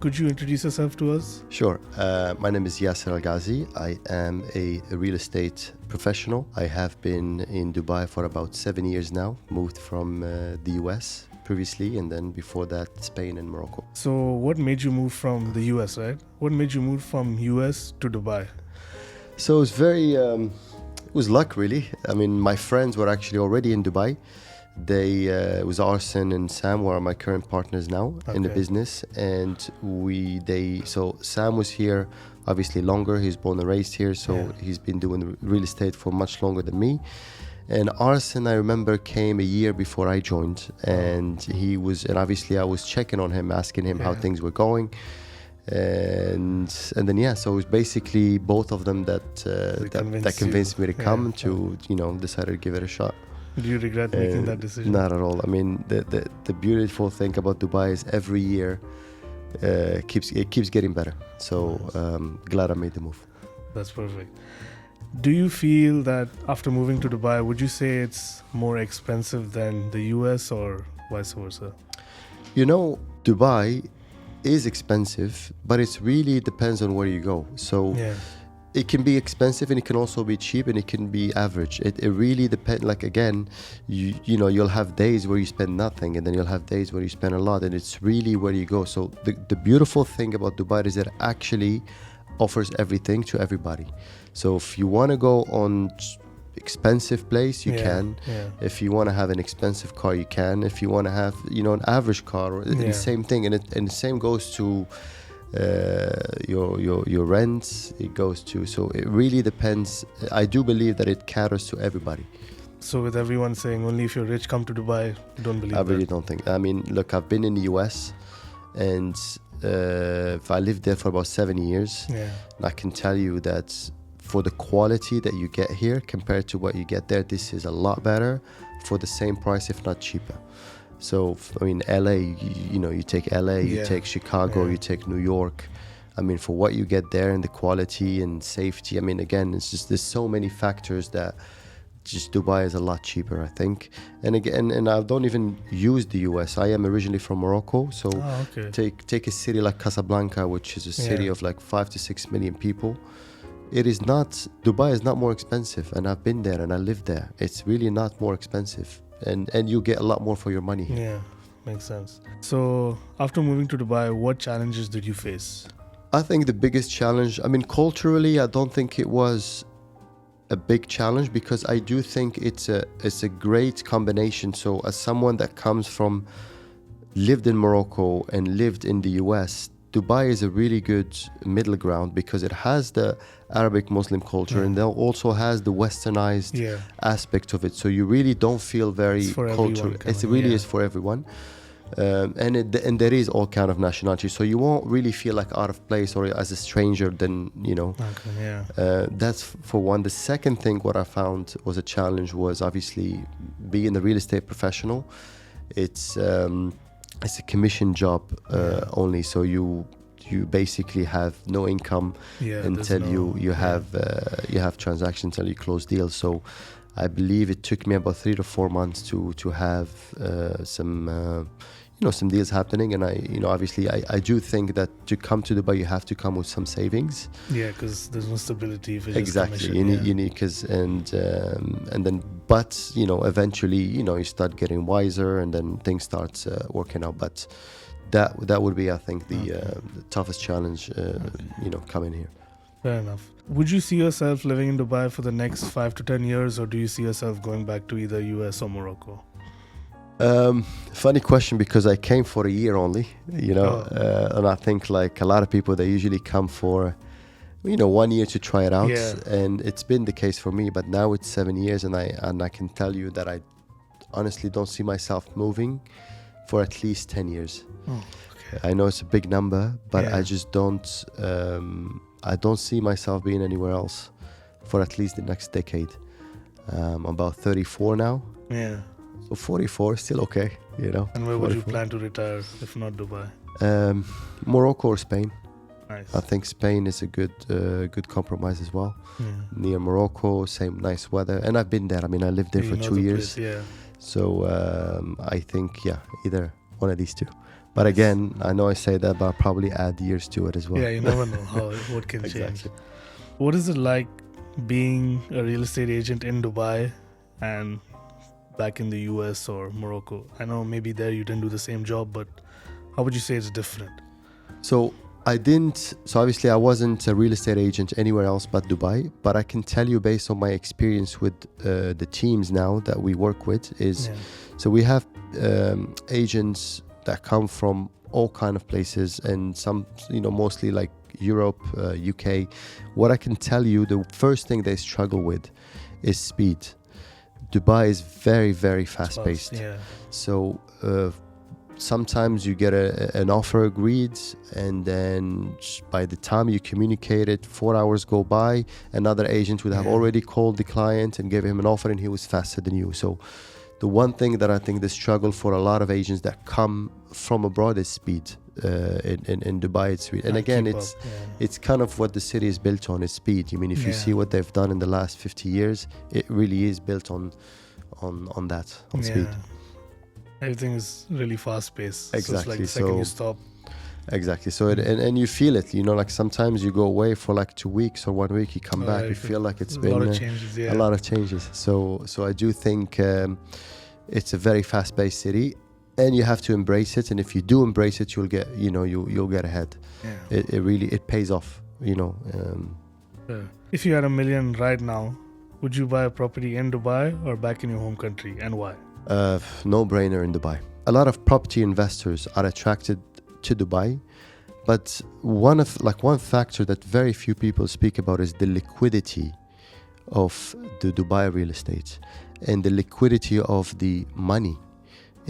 Could you introduce yourself to us? Sure. My name is Yassir El Ghazi. I am a real estate professional. I have been in Dubai for about 7 years now. Moved from the US previously, and then before that, Spain and Morocco. So, what made you move from the US, right? What made you move from US to Dubai? So it was very, it was luck really. I mean, my friends were actually already in Dubai. It was Arsen and Sam who are my current partners now in the Okay. business, and so Sam was here obviously longer. He's born and raised here, so Yeah. he's been doing real estate for much longer than me. And Arsen, I remember, came a year before I joined, and and obviously I was checking on him, asking him how Yeah. things were going, and then so it was basically both of them that convinced me to come to decided to give it a shot. Do you regret making that decision? Not at all. I mean, the beautiful thing about Dubai is every year it keeps getting better. So glad I made the move. That's perfect. Do you feel that after moving to Dubai, would you say it's more expensive than the US or vice versa? You know, Dubai is expensive, but it really depends on where you go. So Yeah. it can be expensive and it can also be cheap and it can be average. It really depends. Like again, you'll have days where you spend nothing, and then you'll have days where you spend a lot, and it's really where you go. So the beautiful thing about Dubai is that it actually offers everything to everybody. So if you want to go on expensive place, you Yeah, can. yeah. If you want to have an expensive car, you can. If you want to have an average car, Yeah. the same thing, and the same goes to your rents. It goes to, so it really depends. I do believe that it caters to everybody. So, with everyone saying only if you're rich come to Dubai, you don't believe I really that? don't think. I mean, look, I've been in the US, and I lived there for about 7 years. Yeah. And I can tell you that for the quality that you get here compared to what you get there, this is a lot better for the same price, if not cheaper. So, I mean, LA, you take LA, you Yeah. take Chicago, Yeah. you take New York. I mean, for what you get there and the quality and safety, I mean, again, it's just, there's so many factors that just Dubai is a lot cheaper, I think. And again, and I don't even use the US. I am originally from Morocco. So Oh, okay. take a city like Casablanca, which is a city Yeah. of like 5 to 6 million people. Dubai is not more expensive, and I've been there and I lived there. It's really not more expensive, and you get a lot more for your money here. Yeah, makes sense. So, after moving to Dubai, what challenges did you face? I think the biggest challenge, I mean, culturally, I don't think it was a big challenge, because I do think it's a great combination. So as someone that lived in Morocco and lived in the US, Dubai is a really good middle ground, because it has the Arabic Muslim culture, and then also has the westernized Yeah. aspect of it. So you really don't feel very It's for cultural. everyone, It kinda, really yeah. is for everyone. And there is all kind of nationalities, so you won't really feel like out of place or as a stranger. Okay, yeah. That's for one. The second thing, what I found was a challenge, was obviously being a real estate professional. It's a commission job only, so you basically have no income Yeah, until there's you have transactions, until you close deals. So I believe it took me about 3 to 4 months to have some deals happening. And I do think that to come to Dubai, you have to come with some savings. Yeah, because there's no stability if it's Exactly. just commission. You need, and then, but eventually, you start getting wiser, and then things start working out. But that would be, I think, the toughest challenge, coming here. Fair enough. Would you see yourself living in Dubai for the next 5 to 10 years, or do you see yourself going back to either US or Morocco? Funny question, because I came for a year only, and I think like a lot of people, they usually come for 1 year to try it out. Yeah. And it's been the case for me, but now it's 7 years, and I can tell you that I honestly don't see myself moving for at least 10 years. Oh, okay. I know it's a big number, but Yeah. I just don't see myself being anywhere else for at least the next decade. I'm about 34 now, Yeah. so 44 is still okay, And where would you 44. plan to retire if not Dubai? Morocco or Spain. Nice. I think Spain is a good compromise as well. Yeah. Near Morocco, same nice weather, and I've been there. I mean, I lived there You for know 2 the years. place, yeah. So I think, either one of these two. But again, I know I say that, but I'll probably add years to it as well. Yeah, you never know what can change. Exactly. What is it like being a real estate agent in Dubai and back in the US or Morocco? I know maybe there you didn't do the same job, but how would you say it's different? So obviously I wasn't a real estate agent anywhere else but Dubai, but I can tell you based on my experience with the teams now that we work with is, so we have agents that come from all kind of places, and some, mostly like Europe, UK. What I can tell you, the first thing they struggle with is speed. Dubai is very, very fast paced. Yeah. So sometimes you get an offer agreed, and then by the time you communicate it, 4 hours go by, another agent would have already called the client and gave him an offer, and he was faster than you. So the one thing that I think the struggle for a lot of agents that come from abroad is speed. In Dubai, it's and again, it's kind of what the city is built on, is speed. I mean, if you see what they've done in the last 50 years, it really is built on speed. Everything is really fast paced. Exactly. So it's like the second you stop. Exactly. So and you feel it. Like sometimes you go away for like 2 weeks or 1 week, you come back, you feel like it's been a lot of changes. A lot of changes. So I do think it's a very fast paced city. And you have to embrace it, and if you do embrace it, you'll get, you'll get ahead. Yeah. It really pays off, If you had $1 million right now, would you buy a property in Dubai or back in your home country, and why? No brainer in Dubai. A lot of property investors are attracted to Dubai, but one factor that very few people speak about is the liquidity of the Dubai real estate and the liquidity of the money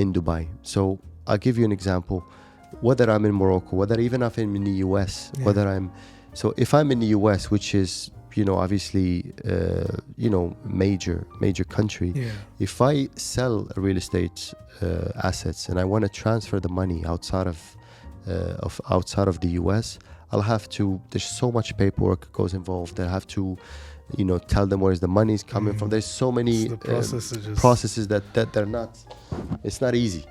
in Dubai. So I'll give you an example. Whether I'm in Morocco, whether even if I'm in the US, if I'm in the US, which is, obviously, major country, if I sell real estate assets and I want to transfer the money outside of the US, there's so much paperwork goes involved. I have to, tell them where the money is coming from. There's so many processes that it's not easy.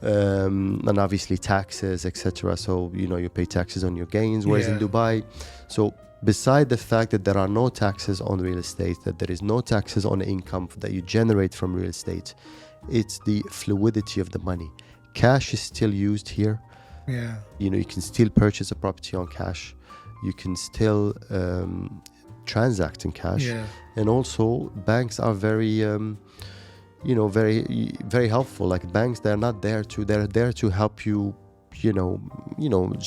And obviously taxes, etc. So, you pay taxes on your gains, whereas in Dubai, so beside the fact that there are no taxes on real estate, that there is no taxes on income that you generate from real estate, it's the fluidity of the money. Cash is still used here. You can still purchase a property on cash. You can still transact in cash. And also banks are very very, very helpful. Like banks, they're there to help you,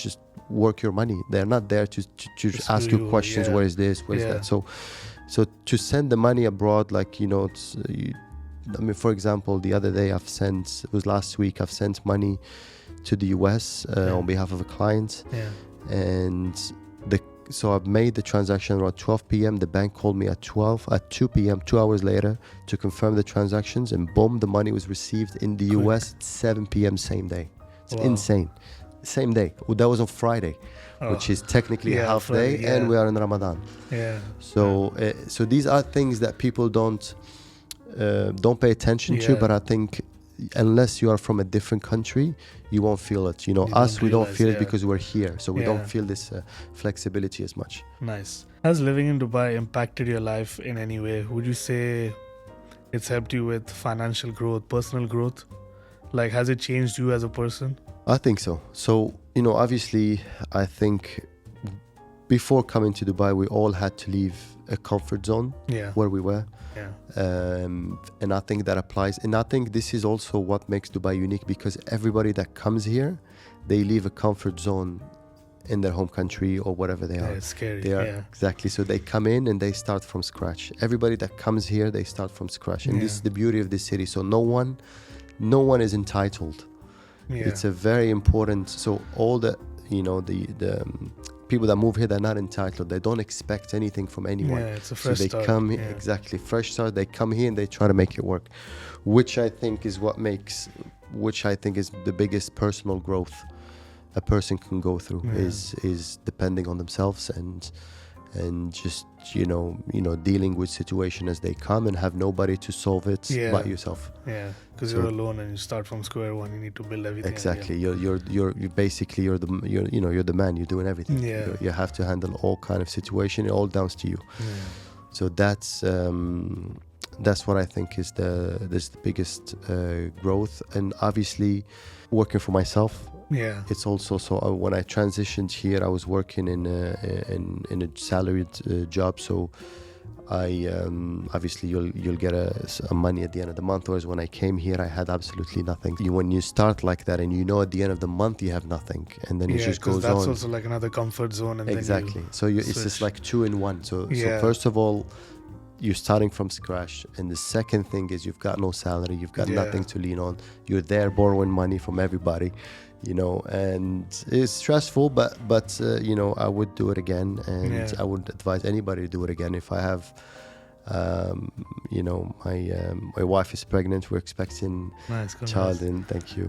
just work your money. They're not there to ask you questions. Where is this, where is that? So to send the money abroad, for example, the other day it was last week, I've sent money to the US on behalf of a client, and so I've made the transaction around 12 p.m. The bank called me at 2 p.m., 2 hours later, to confirm the transactions, and boom, the money was received in the US at 7 p.m. same day. It's insane. Same day. That was on Friday, which is technically a half day, and we are in Ramadan. So these are things that people don't pay attention to, but I think unless you are from a different country, you won't feel it. We don't feel it because we're here, so we don't feel this flexibility as much. Nice. Has living in Dubai impacted your life in any way? Would you say it's helped you with financial growth, personal growth? Like, has it changed you as a person? I think so. So, obviously, I think before coming to Dubai, we all had to leave a comfort zone where we were. And I think that applies. And I think this is also what makes Dubai unique, because everybody that comes here, they leave a comfort zone in their home country or whatever they are. It's scary. Exactly. So they come in and they start from scratch. Everybody that comes here, they start from scratch. And this is the beauty of this city. So no one is entitled. It's a very important. So all the people that move here, they're not entitled. They don't expect anything from anyone. It's a fresh start. Exactly, fresh start. They come here and they try to make it work, which I think is the biggest personal growth a person can go through, is depending on themselves and just dealing with situation as they come and have nobody to solve it but yourself. Yeah, because So- you're alone and you start from square one. You need to build everything Exactly. again. You're basically you're the man. You're doing everything. Yeah. You have to handle all kind of situation. It all down to you. Yeah. So that's what I think is the biggest growth. And obviously, working for myself, Yeah. it's also so. When I transitioned here, I was working in a salaried job. So I obviously you'll get a money at the end of the month. Whereas when I came here, I had absolutely nothing. When you start like that, and at the end of the month you have nothing, and then it just 'cause goes that's on. also like another comfort zone. And Exactly. Then So it's just switch. like 2 in 1. So Yeah. first of all, you're starting from scratch, and the second thing is you've got no salary, you've got Yeah. nothing to lean on. You're there borrowing money from everybody, and it's stressful. But I would do it again, and Yeah. I would advise anybody to do it again. If I have, my wife is pregnant. We're expecting Nice. child in thank you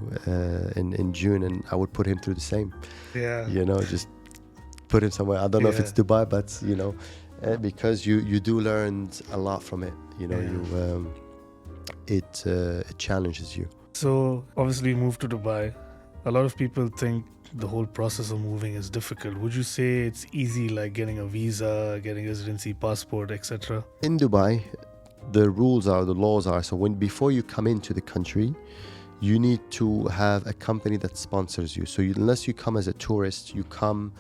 in June, and I would put him through the same. Yeah. Just put him somewhere. I don't know if Yeah. it's Dubai, but because you do learn a lot from it. It challenges you. So obviously you moved to Dubai. A lot of people think the whole process of moving is difficult. Would you say it's easy, like getting a visa, getting residency, passport, etc.? In Dubai, the laws are so before you come into the country, you need to have a company that sponsors you. So unless you come as a tourist, you come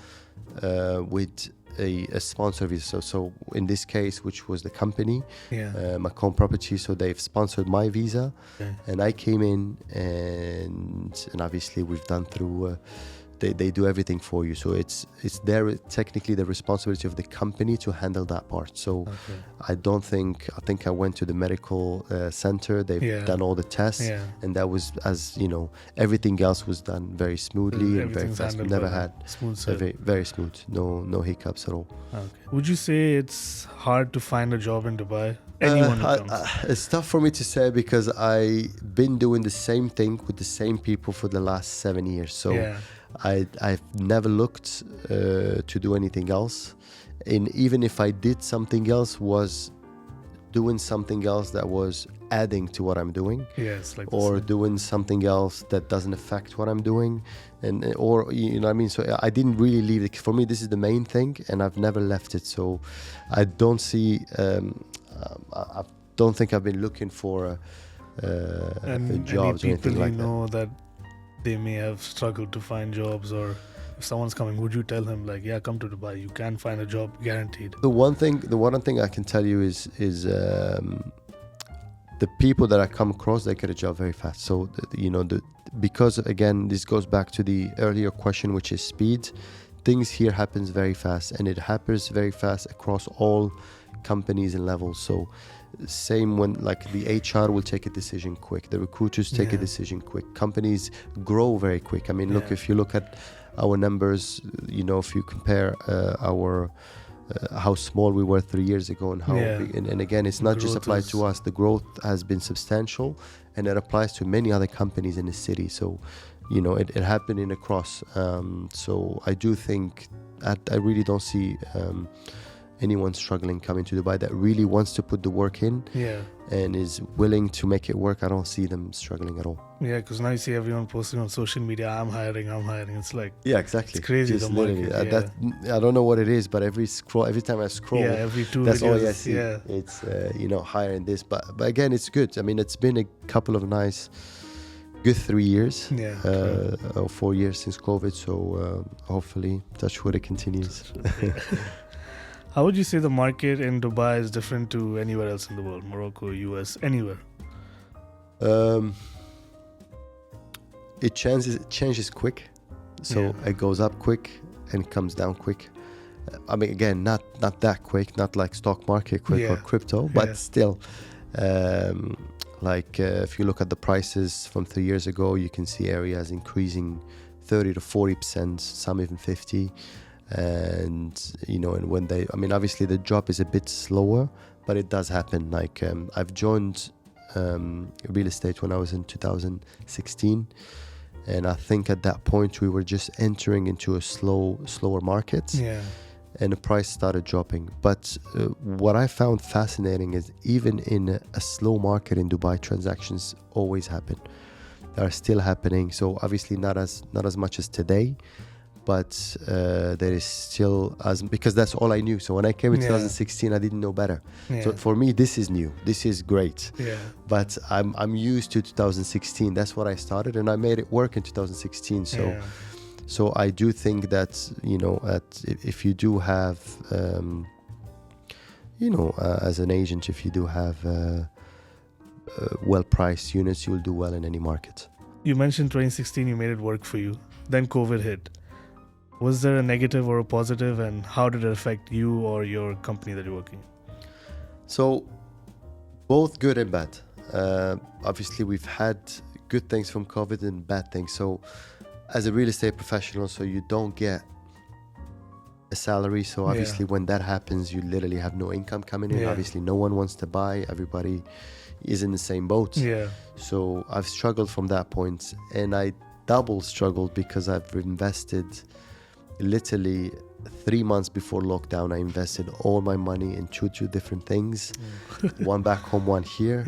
with a sponsor visa. So in this case, which was the company, Yeah. Macomb Property, so they've sponsored my visa, Okay. and I came in, and obviously we've done through. They do everything for you, so it's technically the responsibility of the company to handle that part. So Okay. I think I went to the medical center. They've Yeah. done all the tests, Yeah. and that was everything else was done very smoothly and very Everything's fast. handled Never by had smooth sail. very, very smooth. No hiccups at all. Okay. Would you say it's hard to find a job in Dubai? Anyone who comes. It's tough for me to say because I've been doing the same thing with the same people for the last 7 years. So Yeah. I've never looked to do anything else. And even if I did something else, was doing something else that was adding to what I'm doing, Yeah, it's like the or same. doing something else that doesn't affect what I'm doing, or you know what I mean. So I didn't really leave it. For me, this is the main thing, and I've never left it. So I don't see. I don't think I've been looking for And jobs or any anything people like you that. know that they may have struggled to find jobs, or if someone's coming, would you tell him like, yeah, come to Dubai, you can find a job guaranteed? The one thing I can tell you is the people that I come across, they get a job very fast. So because again, this goes back to the earlier question, which is speed. Things here happens very fast, and it happens very fast across all companies and levels. So same when like the HR will take a decision quick, the recruiters take a Yeah. decision quick, companies grow very quick. I mean, look, Yeah. if you look at our numbers, if you compare our how small we were 3 years ago and how Yeah. big, and again, it's not just Growth applied is- to us. The growth has been substantial, and it applies to many other companies in the city. So it happening across. So I do think I really don't see anyone struggling coming to Dubai that really wants to put the work in Yeah. and is willing to make it work. I don't see them struggling at all. Yeah, because now you see everyone posting on social media, I'm hiring. It's like, Yeah, exactly. It's crazy, Just the market, literally, yeah. I don't know what it is, but every time I scroll, yeah, every two that's all I videos. see. Yeah. It's hiring this, but again, it's good. I mean, it's been a couple of nice, good 3 years, Yeah. or 4 years since COVID. So hopefully, touch wood, it continues. How would you say the market in Dubai is different to anywhere else in the world? Morocco, US, anywhere? It changes quick, so Yeah. it goes up quick and comes down quick. I mean, again, not that quick, not like stock market quick or Yeah. crypto, but Yeah. still, if you look at the prices from 3 years ago, you can see areas increasing 30 to 40%, some even 50. And and when obviously the drop is a bit slower, but it does happen. Like I've joined real estate when I was in 2016, and I think at that point we were just entering into a slower market. Yeah. and the price started dropping. But what I found fascinating is even in a slow market in Dubai, transactions always happen. They are still happening. So obviously not as much as today, but there is still, as because that's all I knew. So when I came in 2016, I didn't know better. So for me, this is new. This is great. But I'm used to 2016. That's what I started, and I made it work in 2016. So I do think that, if you do have, as an agent, if you do have well-priced units, you'll do well in any market. You mentioned 2016, you made it work for you. Then COVID hit. Was there a negative or a positive, and how did it affect you or your company that you're working? So both good and bad. Obviously, we've had good things from COVID and bad things. So as a real estate professional, so you don't get a salary. So obviously when that happens, you literally have no income coming in. Obviously no one wants to buy. Everybody is in the same boat. So I've struggled from that point, and I double struggled because I've invested literally 3 months before lockdown. I invested all my money in two different things. One back home, one here.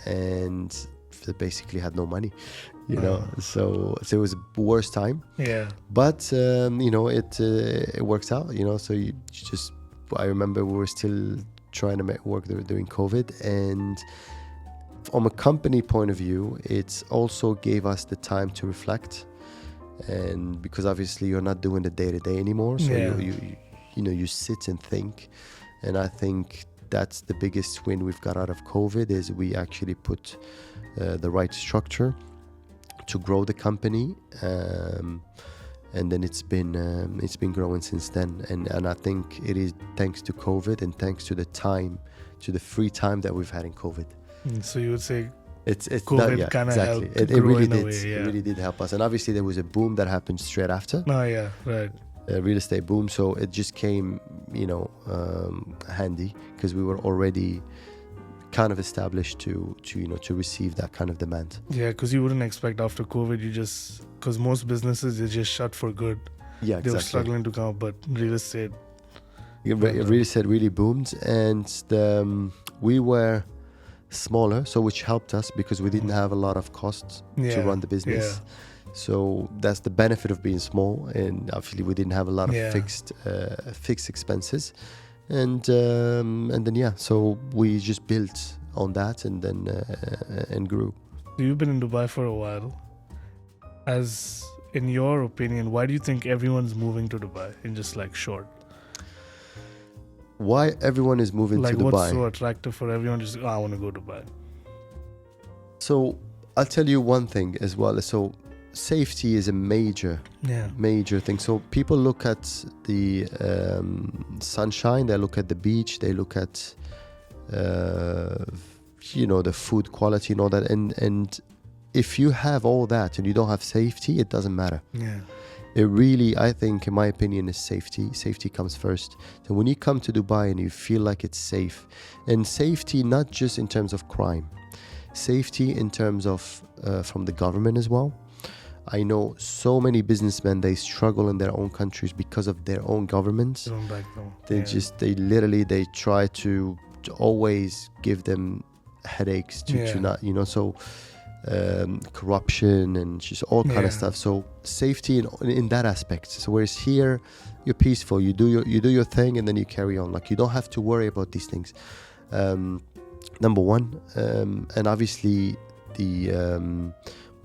And basically had no money, so it was the worst time. But it works out, so you just, I remember we were still trying to make work during COVID, and from a company point of view, it also gave us the time to reflect, and because obviously you're not doing the day-to-day anymore, so you sit and think. And I think that's the biggest win we've got out of COVID, is we actually put the right structure to grow the company, and then it's been growing since then. And I think it is thanks to COVID and thanks to the free time that we've had in COVID. So you would say it's COVID kind of exactly. helped It grow really in a did. way, It really did help us. And obviously there was a boom that happened straight after. Right. A real estate boom, so it just came, handy, because we were already kind of established to receive that kind of demand. Because you wouldn't expect after COVID, because most businesses, they just shut for good. Exactly. They were struggling to come up, but real estate really boomed, and we were smaller, so which helped us because we didn't have a lot of costs to run the business. So that's the benefit of being small, and obviously we didn't have a lot of fixed expenses, and then so we just built on that, and then and grew. So you've been in Dubai for a while. As in your opinion, why do you think everyone's moving to Dubai? In just like short, why everyone is moving to Dubai? What's so attractive for everyone? Just I want to go to Dubai. So I'll tell you one thing as well. So safety is a major thing. So people look at the sunshine, they look at the beach, they look at the food quality and all that, and if you have all that and you don't have safety, it doesn't matter. It really, I think, in my opinion, is safety comes first. So when you come to Dubai and you feel like it's safe, and safety not just in terms of crime, safety in terms of from the government as well. I know so many businessmen, they struggle in their own countries because of their own governments. They try to always give them headaches to not, so corruption and just all kind of stuff. So safety in that aspect. So whereas here, you're peaceful, you do your thing, and then you carry on. Like, you don't have to worry about these things. Number one, and obviously the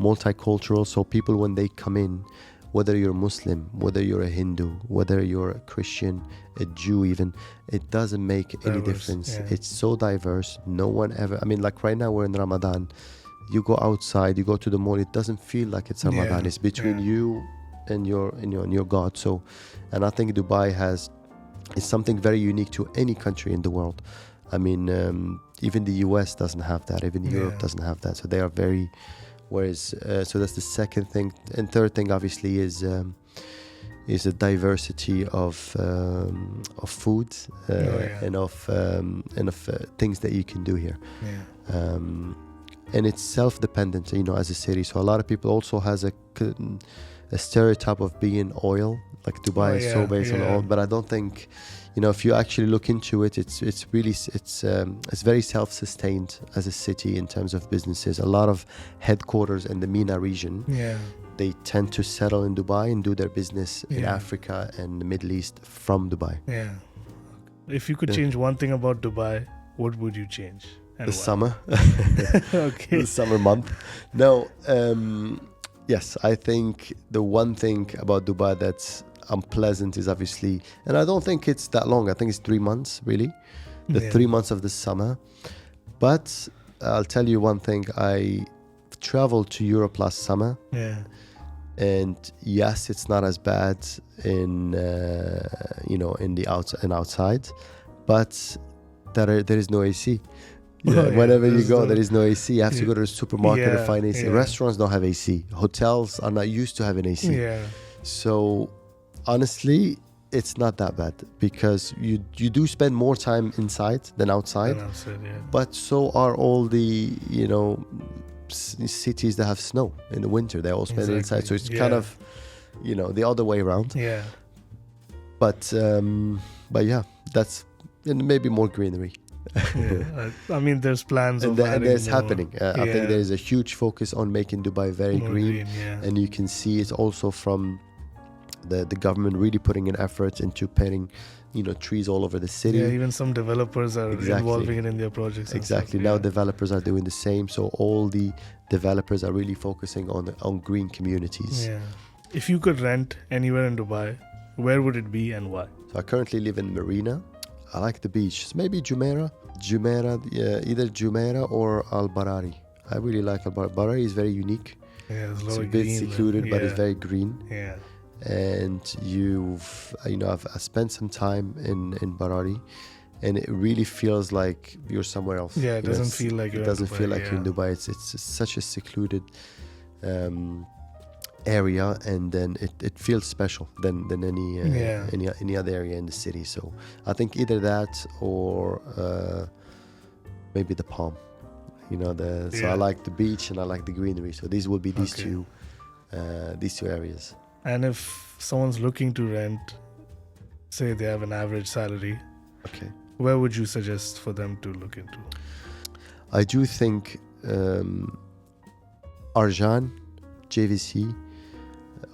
multicultural, so people when they come in, whether you're Muslim, whether you're a Hindu, whether you're a Christian, a Jew even, it doesn't make any difference. It's so diverse. No one ever, like right now we're in Ramadan, you go outside, you go to the mall, it doesn't feel like it's Ramadan. It's between you and your God. So, and I think Dubai is something very unique to any country in the world. Even the US doesn't have that, even Europe doesn't have that. So they are very, whereas, so that's the second thing. And third thing, obviously, is a diversity of food and of things that you can do here. And it's self-dependent, as a city. So a lot of people also has a stereotype of being oil. Like Dubai is so based on oil, but I don't think, if you actually look into it, it's really it's very self-sustained as a city in terms of businesses. A lot of headquarters in the MENA region, they tend to settle in Dubai and do their business in Africa and the Middle East from Dubai. Yeah. If you could change one thing about Dubai, what would you change? And the why? Summer. Okay. The summer month. No, yes, I think the one thing about Dubai that's unpleasant is obviously, and I don't think it's that long, I think it's 3 months really, the 3 months of the summer. But I'll tell you one thing, I traveled to Europe last summer, and yes, it's not as bad in in the outside, but there is no AC. Whenever you go, there is no AC. You have to go to the supermarket to find AC. Restaurants don't have AC. Hotels are not used to having AC. So honestly, it's not that bad, because you do spend more time inside than outside. But so are all the cities that have snow in the winter. They all spend it inside. So it's kind of the other way around. But yeah, that's, and maybe more greenery. I mean, there's plans and there's happening. I think there is a huge focus on making Dubai very green, and you can see it also from the government really putting an effort into planting trees all over the city. Even some developers are involving it in their projects. Now developers are doing the same, so all the developers are really focusing on green communities. If you could rent anywhere in Dubai, where would it be and why? So I currently live in Marina. I like the beach. So maybe Jumeirah, either Jumeirah or Al Barari. I really like Al Barari. Barari is very unique. It's a bit secluded, but it's very green. And I've spent some time in Barari, and it really feels like you're somewhere else. It doesn't feel like you're in Dubai. It's such a secluded area, and then it feels special than any other area in the city. So I think either that or maybe the Palm. So I like the beach and I like the greenery. So these will be these two areas. And if someone's looking to rent, say they have an average salary, where would you suggest for them to look into? I do think Arjan, JVC,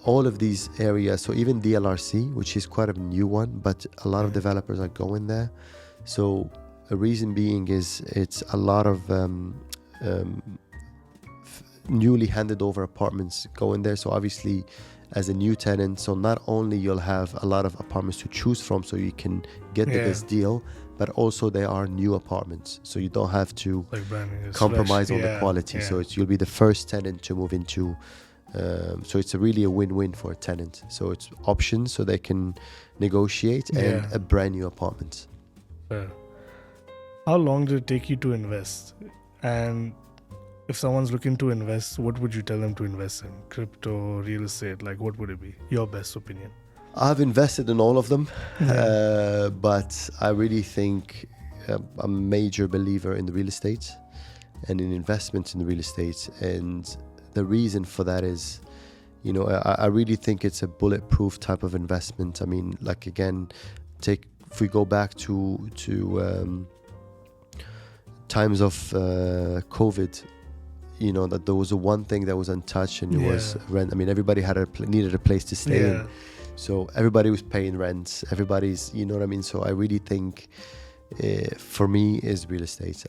all of these areas, so even DLRC, which is quite a new one, but a lot of developers are going there. So a reason being is it's a lot of newly handed over apartments going there. So obviously as a new tenant, so not only you'll have a lot of apartments to choose from, so you can get the best deal, but also they are new apartments, so you don't have to compromise on the quality. So you'll be the first tenant to move into. So it's really a win-win for a tenant. So it's options, so they can negotiate, and a brand new apartment. How long did it take you to invest? And if someone's looking to invest, what would you tell them to invest in? Crypto, real estate, like what would it be? Your best opinion. I've invested in all of them, but I really think I'm a major believer in the real estate and in investments in the real estate. And the reason for that is, I really think it's a bulletproof type of investment. I mean, like, again, if we go back to times of COVID, that there was one thing that was untouched, and it was rent. I mean, everybody needed a place to stay in. So everybody was paying rents. Everybody's, what I mean? So I really think for me is real estate.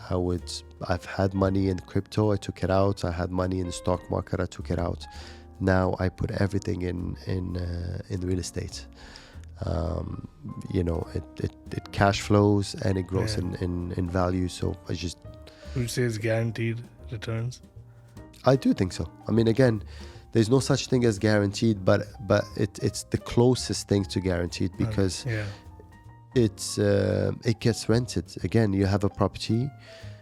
I've had money in crypto, I took it out. I had money in the stock market, I took it out. Now I put everything in real estate. It cash flows and it grows in value. So I just... Would you say it's guaranteed returns? I do think so. I mean, again, there's no such thing as guaranteed, but it's the closest thing to guaranteed, because it gets rented. Again, you have a property.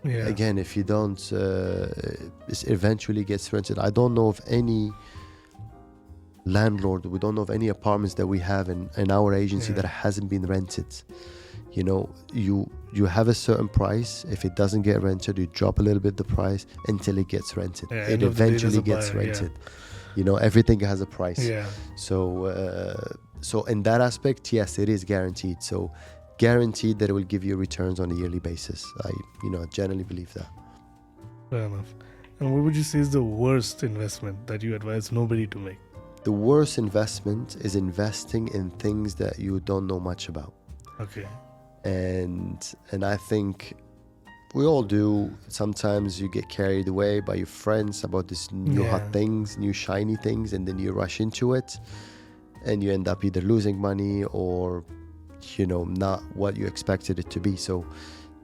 Again, if you don't, it eventually gets rented. I don't know of any landlord, we don't know of any apartments that we have in our agency that hasn't been rented. You have a certain price. If it doesn't get rented, you drop a little bit the price until it gets rented. It eventually gets rented. Everything has a price. So So in that aspect, yes, it is guaranteed. So guaranteed that it will give you returns on a yearly basis. I generally believe that. Fair enough. And what would you say is the worst investment that you advise nobody to make? The worst investment is investing in things that you don't know much about. Okay. And I think we all do. Sometimes you get carried away by your friends about this new hot things, new shiny things, and then you rush into it, and you end up either losing money or not what you expected it to be. So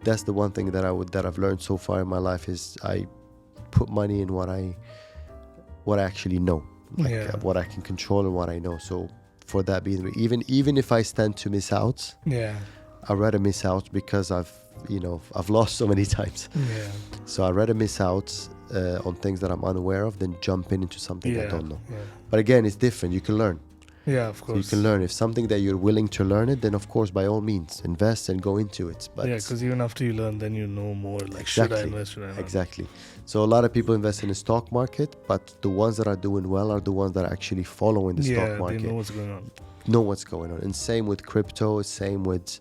that's the one thing that I've learned so far in my life is I put money in what I actually know, what I can control and what I know. So for that being, even if I stand to miss out, I'd rather miss out because I've lost so many times. So I'd rather miss out on things that I'm unaware of than jumping into something I don't know. But again, it's different. You can learn. Yeah, of course. So you can learn. If something that you're willing to learn it, then of course, by all means, invest and go into it. But because even after you learn, then you know more. Like, should I invest? Should I not? Exactly. So a lot of people invest in the stock market, but the ones that are doing well are the ones that are actually following the stock market. They know what's going on. Know what's going on. And same with crypto, same with,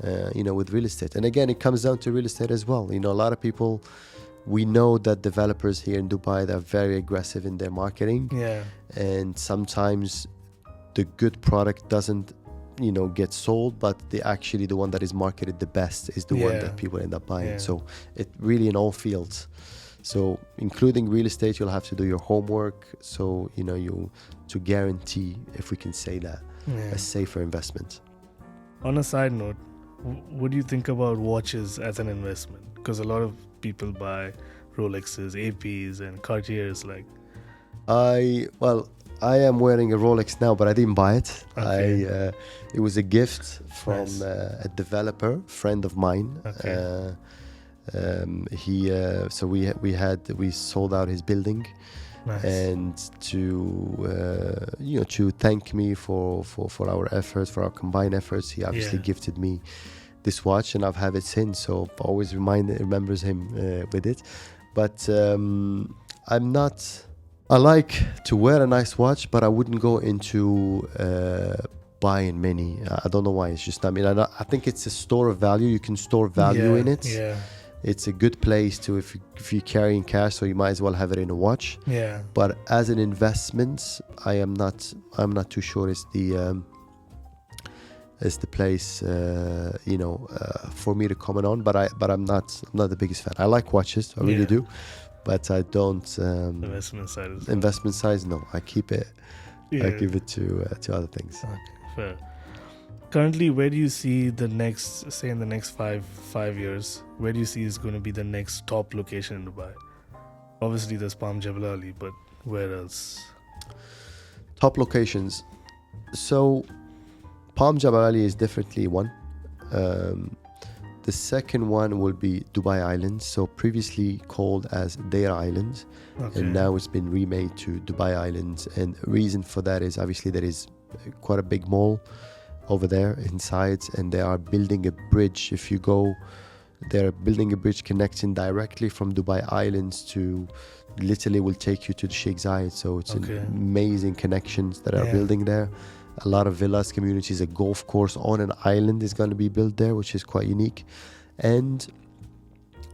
with real estate. And again, it comes down to real estate as well. A lot of people, we know that developers here in Dubai, they're very aggressive in their marketing. And sometimes the good product doesn't, get sold, but the one that is marketed the best is the one that people end up buying. So it really in all fields. So including real estate, you'll have to do your homework. So, to guarantee, if we can say that, a safer investment. On a side note, what do you think about watches as an investment? Because a lot of people buy Rolexes, APs, and Cartiers. I am wearing a Rolex now, but I didn't buy it. Okay. It was a gift from a developer, friend of mine. Okay. We sold out his building. Nice. And to thank me for our efforts, for our combined efforts, he obviously gifted me this watch, and I've had it since. So I always remembers him with it. But I like to wear a nice watch, but I wouldn't go into buying many. I don't know why. It's just, I think it's a store of value. You can store value in it. Yeah. It's a good place to, if you're carrying cash, so you might as well have it in a watch. Yeah. But as an investment, I'm not too sure it's the place, for me to comment on. But I'm not the biggest fan. I like watches, I really do. But I don't. Investment side. Investment size, no. I keep it. I give it to other things. Okay, fair. Currently, where do you see the next, say in the next five years, where do you see is going to be the next top location in Dubai? Obviously, there's Palm Jebel Ali, but where else? Top locations. So, Palm Jebel Ali is definitely one. The second one will be Dubai Islands, so previously called as Deira Islands, and now it's been remade to Dubai Islands. And the reason for that is obviously there is quite a big mall over there inside, and they are building a bridge. If you go, they're building a bridge connecting directly from Dubai Islands to, literally will take you to the Sheikh Zayed. So it's amazing connections that are building there. A lot of villas, communities, a golf course on an island is going to be built there, which is quite unique. And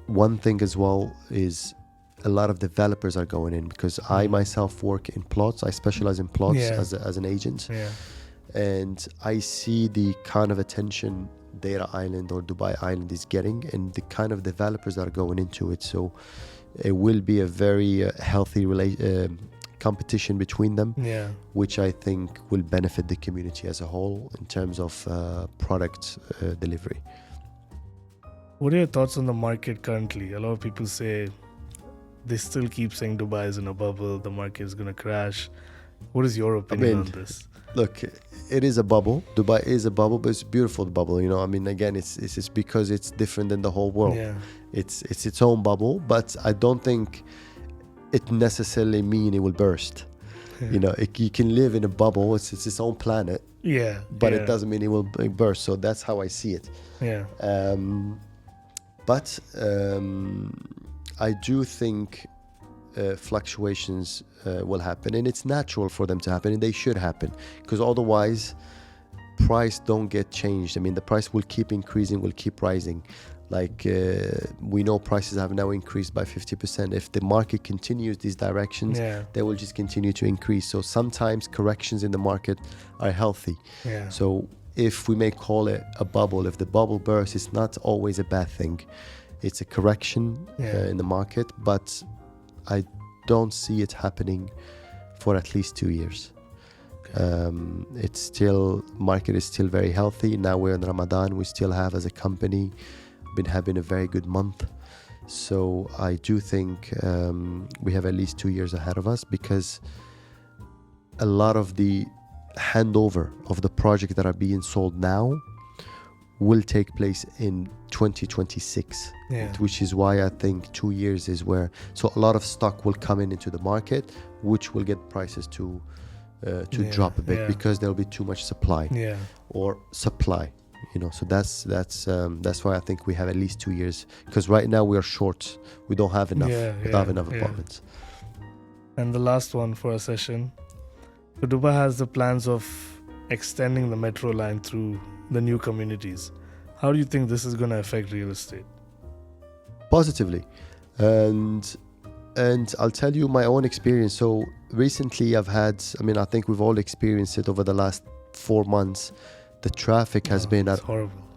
one thing as well is a lot of developers are going in, because I myself work in plots. I specialize in plots as an agent. And I see the kind of attention Deira Island or Dubai Island is getting, and the kind of developers that are going into it. So it will be a very healthy competition between them, which I think will benefit the community as a whole in terms of product delivery. What are your thoughts on the market currently? A lot of people say, they still keep saying Dubai is in a bubble, the market is going to crash. What is your opinion on this? Look, it is a bubble. Dubai is a bubble, but it's a beautiful bubble. Again, it's because it's different than the whole world. It's its own bubble, but I don't think it necessarily mean it will burst. You can live in a bubble. It's its own planet. But it doesn't mean it will burst. So that's how I see it. But I do think fluctuations will happen, and it's natural for them to happen, and they should happen, because otherwise price don't get changed. I mean, the price will keep increasing, will keep rising. Like we know prices have now increased by 50%. If the market continues these directions, they will just continue to increase. So sometimes corrections in the market are healthy. So if we may call it a bubble, if the bubble bursts, it's not always a bad thing. It's a correction in the market, but I don't see it happening for at least 2 years. It's still, market is still very healthy. Now we're in Ramadan. We still have, as a company, been having a very good month. So I do think we have at least 2 years ahead of us, because a lot of the handover of the projects that are being sold now will take place in 2026, which is why I think 2 years is where, so a lot of stock will come into the market, which will get prices to drop a bit, because there'll be too much supply or supply, you know. So that's why I think we have at least 2 years, because right now we are short. We don't have enough. We don't have enough apartments. And the last one for our session. So Dubai has the plans of extending the metro line through the new communities. How do you think this is going to affect real estate? Positively. And I'll tell you my own experience. So recently I've had, I mean, I think we've all experienced it over the last 4 months. The traffic has been at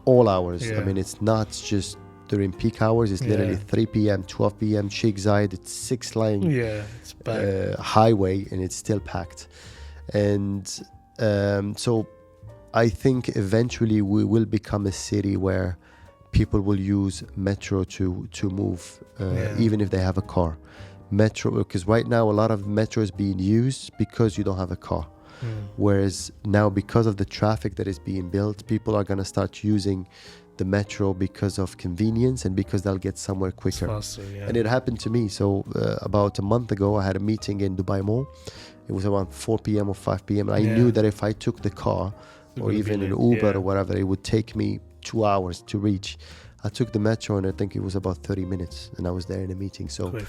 all hours. I mean, it's not just during peak hours. It's literally 3 p.m., 12 p.m, Sheikh Zayed. It's 6-lane it's highway, and it's still packed. And so I think eventually we will become a city where people will use metro to move, even if they have a car. Metro, because right now a lot of metro is being used because you don't have a car. Whereas now, because of the traffic that is being built, people are going to start using the metro because of convenience and because they'll get somewhere quicker. Faster, and it happened to me. So about a month ago, I had a meeting in Dubai Mall. It was around 4 p.m. or 5 p.m. I knew that if I took the car or even an Uber or whatever, it would take me 2 hours to reach. I took the metro, and I think it was about 30 minutes, and I was there in a meeting. So, quick,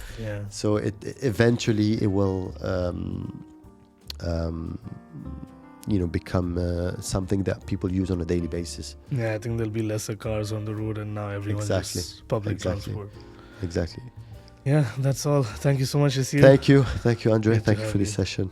so it eventually it will, become something that people use on a daily basis. I think there'll be lesser cars on the road, and now everyone's just public transport. Exactly. Yeah, that's all. Thank you so much, Yassir. Thank you, Andre. Thank you for this session.